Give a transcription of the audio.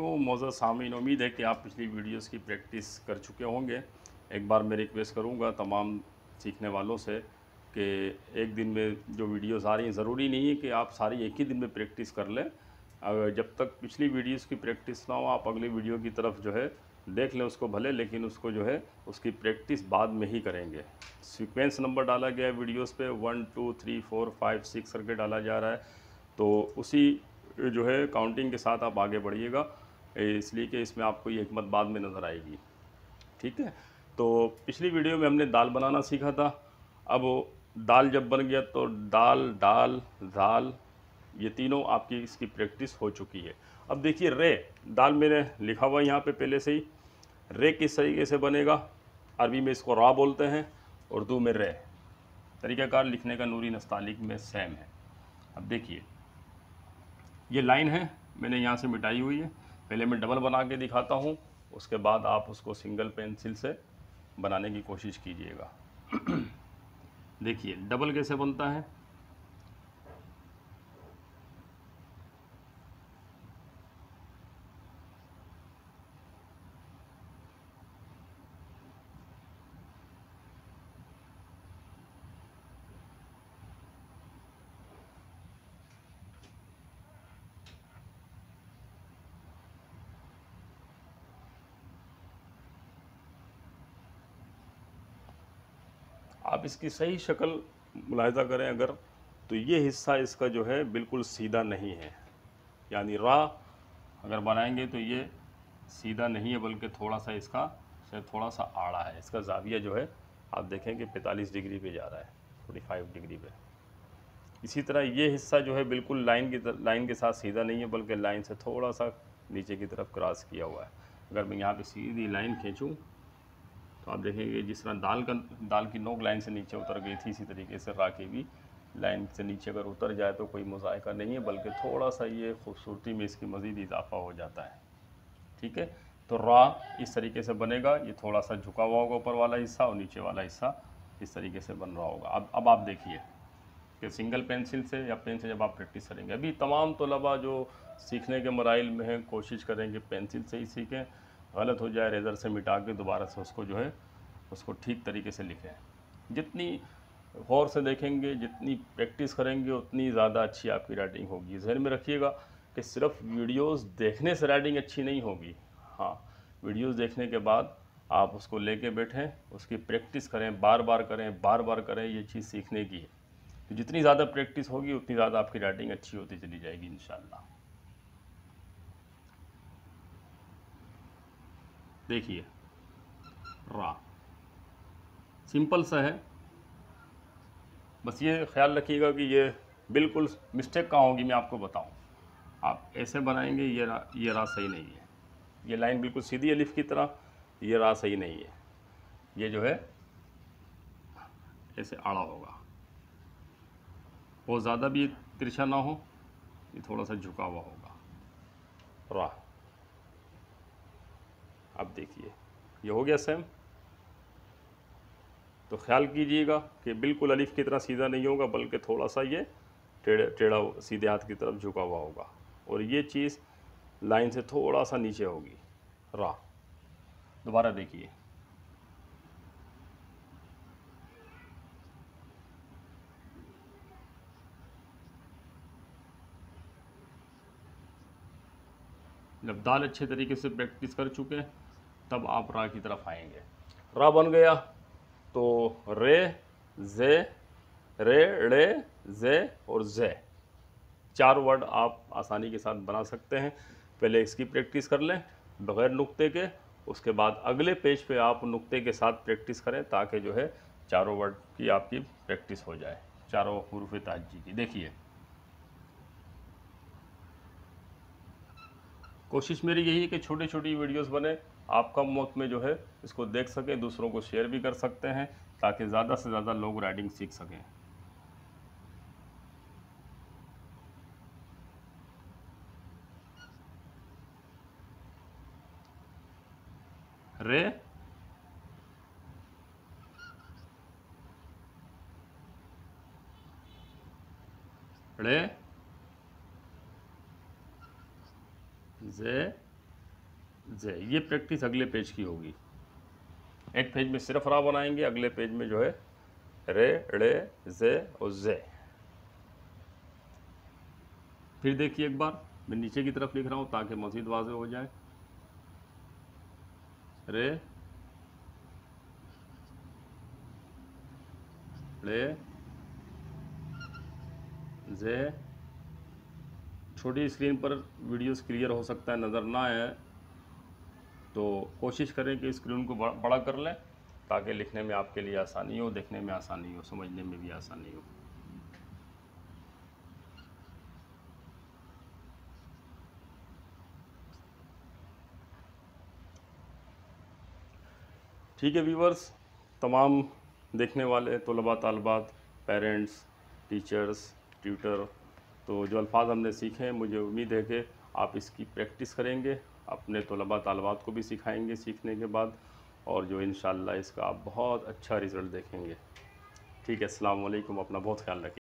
वालेकुम मौजूद सामीन, उम्मीद है कि आप पिछली वीडियोस की प्रैक्टिस कर चुके होंगे। एक बार मैं रिक्वेस्ट करूंगा तमाम सीखने वालों से कि एक दिन में जो वीडियोस आ रही हैं, ज़रूरी नहीं है कि आप सारी एक ही दिन में प्रैक्टिस कर लें। अगर जब तक पिछली वीडियोस की प्रैक्टिस ना हो, आप अगली वीडियो की तरफ जो है देख लें उसको भले, लेकिन उसको जो है उसकी प्रैक्टिस बाद में ही करेंगे। सीक्वेंस नंबर डाला गया है वीडियोस पे 1 2 3 4 5 6 करके डाला जा रहा है, तो उसी जो है काउंटिंग के साथ आप आगे बढ़िएगा, इसलिए कि इसमें आपको ये हिकमत बाद में नज़र आएगी। ठीक है, तो पिछली वीडियो में हमने दाल बनाना सीखा था। अब दाल जब बन गया तो दाल दाल दाल, ये तीनों आपकी इसकी प्रैक्टिस हो चुकी है। अब देखिए रे, दाल मैंने लिखा हुआ यहाँ पे पहले से ही। रे किस तरीके से बनेगा? अरबी में इसको रा बोलते हैं, उर्दू में रे। तरीक़ाकार लिखने का नूरी नस्तालिक में सेम है। अब देखिए ये लाइन है, मैंने यहाँ से मिटाई हुई है। पहले मैं डबल बना के दिखाता हूँ, उसके बाद आप उसको सिंगल पेंसिल से बनाने की कोशिश कीजिएगा। देखिए डबल कैसे बनता है। आप इसकी सही शक्ल मुलाहिजा करें अगर, तो ये हिस्सा इसका जो है बिल्कुल सीधा नहीं है। यानी रा अगर बनाएंगे तो ये सीधा नहीं है, बल्कि थोड़ा सा इसका शायद थोड़ा सा आड़ा है। इसका जाविया जो है आप देखेंगे 45 डिग्री पे जा रहा है, 45 डिग्री पे। इसी तरह ये हिस्सा जो है बिल्कुल लाइन के साथ सीधा नहीं है, बल्कि लाइन से थोड़ा सा नीचे की तरफ क्रॉस किया हुआ है। अगर मैं यहाँ पे सीधी लाइन खींचूँ तो आप देखेंगे जिस तरह दाल की नोक लाइन से नीचे उतर गई थी, इसी तरीके से रा की भी लाइन से नीचे अगर उतर जाए तो कोई मुज़ायका नहीं है, बल्कि थोड़ा सा ये खूबसूरती में इसकी मज़ीद इजाफा हो जाता है। ठीक है, तो रा इस तरीके से बनेगा। ये थोड़ा सा झुका हुआ होगा ऊपर वाला हिस्सा, और नीचे वाला हिस्सा इस तरीके से बन रहा होगा। अब आप देखिए कि सिंगल पेंसिल से या पेन से जब आप प्रैक्टिस करेंगे, अभी तमाम तलबा जो सीखने के मराइल में हैं कोशिश करेंगे पेंसिल से ही सीखें। गलत हो जाए रेज़र से मिटा के दोबारा से उसको जो है उसको ठीक तरीके से लिखें। जितनी गौर से देखेंगे, जितनी प्रैक्टिस करेंगे, उतनी ज़्यादा अच्छी आपकी राइटिंग होगी। ज़हन में रखिएगा कि सिर्फ वीडियोस देखने से राइटिंग अच्छी नहीं होगी। हाँ, वीडियोस देखने के बाद आप उसको लेके बैठें, उसकी प्रैक्टिस करें, बार बार करें, बार बार करें। ये चीज़ सीखने की है, तो जितनी ज़्यादा प्रैक्टिस होगी उतनी ज़्यादा आपकी राइटिंग अच्छी होती चली जाएगी इंशाल्लाह। देखिए रा सिंपल सा है, बस ये ख्याल रखिएगा कि ये बिल्कुल मिस्टेक कहाँ होगी मैं आपको बताऊं। आप ऐसे बनाएंगे, ये रा सही नहीं है। ये लाइन बिल्कुल सीधी अलिफ की तरह, ये रा सही नहीं है। ये जो है ऐसे आड़ा होगा, बहुत ज़्यादा भी तिरछा ना हो, ये थोड़ा सा झुका हुआ होगा रा। अब देखिए ये हो गया सेम। तो ख्याल कीजिएगा कि बिल्कुल अलिफ की तरह सीधा नहीं होगा, बल्कि थोड़ा सा ये टेढ़ा सीधे हाथ की तरफ झुका हुआ होगा, और ये चीज़ लाइन से थोड़ा सा नीचे होगी रा। दोबारा देखिए, जब दाल अच्छे तरीके से प्रैक्टिस कर चुके हैं तब आप रा की तरफ आएंगे। रा बन गया तो रे जे, रे रे जे और जे, 4 वर्ड आप आसानी के साथ बना सकते हैं। पहले इसकी प्रैक्टिस कर लें बग़ैर नुक्ते के, उसके बाद अगले पेज पे आप नुक्ते के साथ प्रैक्टिस करें, ताकि जो है चारों वर्ड की आपकी प्रैक्टिस हो जाए, चारों हुरूफ ताज्जी की। देखिए कोशिश मेरी यही है कि छोटी छोटी वीडियोस बने, आप कम वक्त में जो है इसको देख सकें, दूसरों को शेयर भी कर सकते हैं, ताकि ज़्यादा से ज़्यादा लोग राइटिंग सीख सकें। रे रे जे जे। ये प्रैक्टिस अगले पेज की होगी। एक पेज में सिर्फ रा बनाएंगे, अगले पेज में जो है रे, ड़े, जे और जे। फिर देखिए एक बार, मैं नीचे की तरफ लिख रहा हूँ ताकि मज़ीद वाज़ेह हो जाए। रे, ड़े, जे। छोटी स्क्रीन पर वीडियोस क्लियर हो सकता है नज़र ना आए, तो कोशिश करें कि स्क्रीन को बड़ा कर लें ताकि लिखने में आपके लिए आसानी हो, देखने में आसानी हो, समझने में भी आसानी हो। ठीक है व्यूवर्स, तमाम देखने वाले तलबा तालबात, पेरेंट्स, टीचर्स, ट्यूटर, तो जो अल्फाज हमने सीखे हैं मुझे उम्मीद है कि आप इसकी प्रैक्टिस करेंगे, अपने तलबा तालबात को भी सिखाएंगे सीखने के बाद, और जो इंशाअल्लाह इसका आप बहुत अच्छा रिज़ल्ट देखेंगे। ठीक है, अस्सलाम वालेकुम, अपना बहुत ख्याल रखिए।